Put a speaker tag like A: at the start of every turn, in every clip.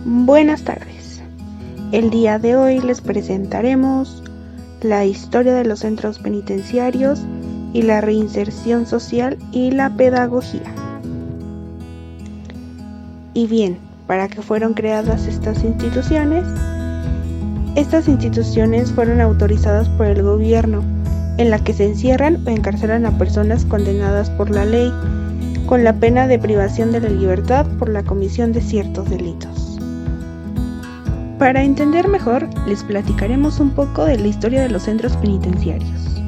A: Buenas tardes. El día de hoy les presentaremos la historia de los centros penitenciarios y la reinserción social y la pedagogía. Y bien, ¿para qué fueron creadas estas instituciones? Estas instituciones fueron autorizadas por el gobierno, en la que se encierran o encarcelan a personas condenadas por la ley, con la pena de privación de la libertad por la comisión de ciertos delitos. Para entender mejor, les platicaremos un poco de la historia de los centros penitenciarios.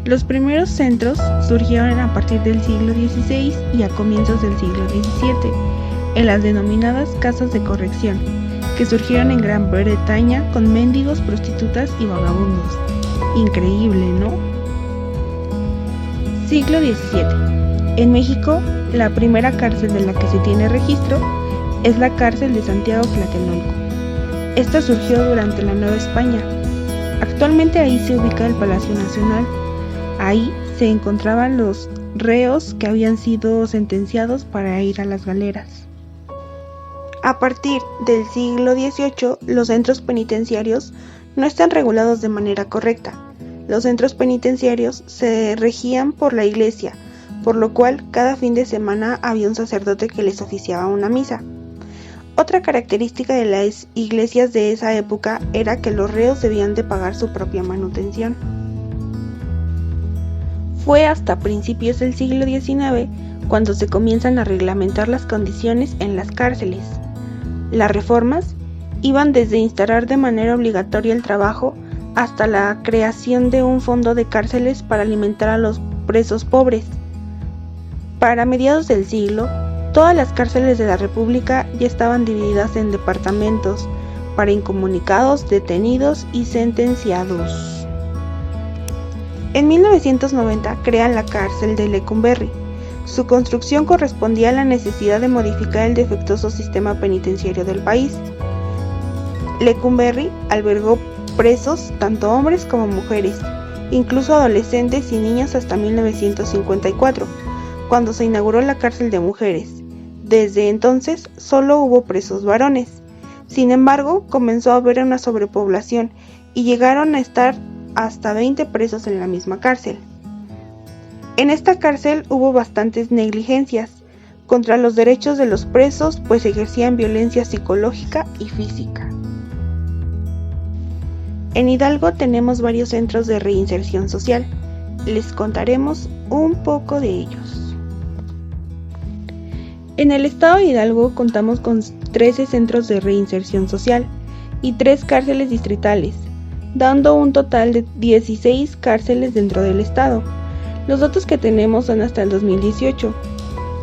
A: Los primeros centros surgieron a partir del siglo XVI y a comienzos del siglo XVII, en las denominadas casas de corrección, que surgieron en Gran Bretaña con mendigos, prostitutas y vagabundos. Increíble, ¿no? Siglo XVII. En México, la primera cárcel de la que se tiene registro es la cárcel de Santiago Tlatelolco. Esta surgió durante la Nueva España. Actualmente ahí se ubica el Palacio Nacional. Ahí se encontraban los reos que habían sido sentenciados para ir a las galeras. A partir del siglo XVIII, los centros penitenciarios no están regulados de manera correcta. Los centros penitenciarios se regían por la Iglesia, por lo cual cada fin de semana había un sacerdote que les oficiaba una misa. Otra característica de las iglesias de esa época era que los reos debían de pagar su propia manutención. Fue hasta principios del siglo XIX cuando se comienzan a reglamentar las condiciones en las cárceles. Las reformas iban desde instaurar de manera obligatoria el trabajo hasta la creación de un fondo de cárceles para alimentar a los presos pobres. Para mediados del siglo, todas las cárceles de la República ya estaban divididas en departamentos para incomunicados, detenidos y sentenciados. En 1990 crean la cárcel de Lecumberri. Su construcción correspondía a la necesidad de modificar el defectuoso sistema penitenciario del país. Lecumberri albergó presos tanto hombres como mujeres, incluso adolescentes y niños hasta 1954, cuando se inauguró la cárcel de mujeres. Desde entonces solo hubo presos varones. Sin embargo, comenzó a haber una sobrepoblación y llegaron a estar hasta 20 presos en la misma cárcel. En esta cárcel hubo bastantes negligencias contra los derechos de los presos, pues ejercían violencia psicológica y física. En Hidalgo tenemos varios centros de reinserción social. Les contaremos un poco de ellos. En el estado de Hidalgo contamos con 13 centros de reinserción social y 3 cárceles distritales, dando un total de 16 cárceles dentro del estado. Los datos que tenemos son hasta el 2018.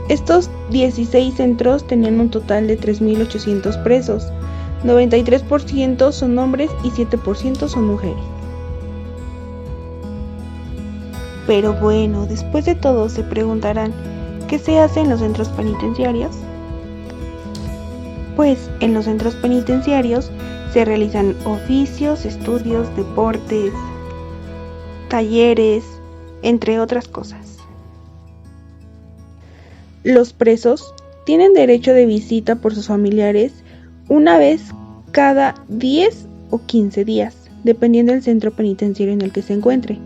A: Estos 16 centros tenían un total de 3.800 presos, 93% son hombres y 7% son mujeres. Pero bueno, después de todo se preguntarán, ¿qué se hace en los centros penitenciarios? Pues en los centros penitenciarios se realizan oficios, estudios, deportes, talleres, entre otras cosas. Los presos tienen derecho de visita por sus familiares una vez cada 10 o 15 días, dependiendo del centro penitenciario en el que se encuentre.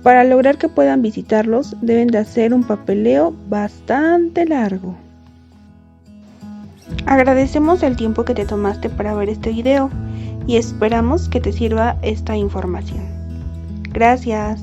A: Para lograr que puedan visitarlos, deben de hacer un papeleo bastante largo. Agradecemos el tiempo que te tomaste para ver este video y esperamos que te sirva esta información. Gracias.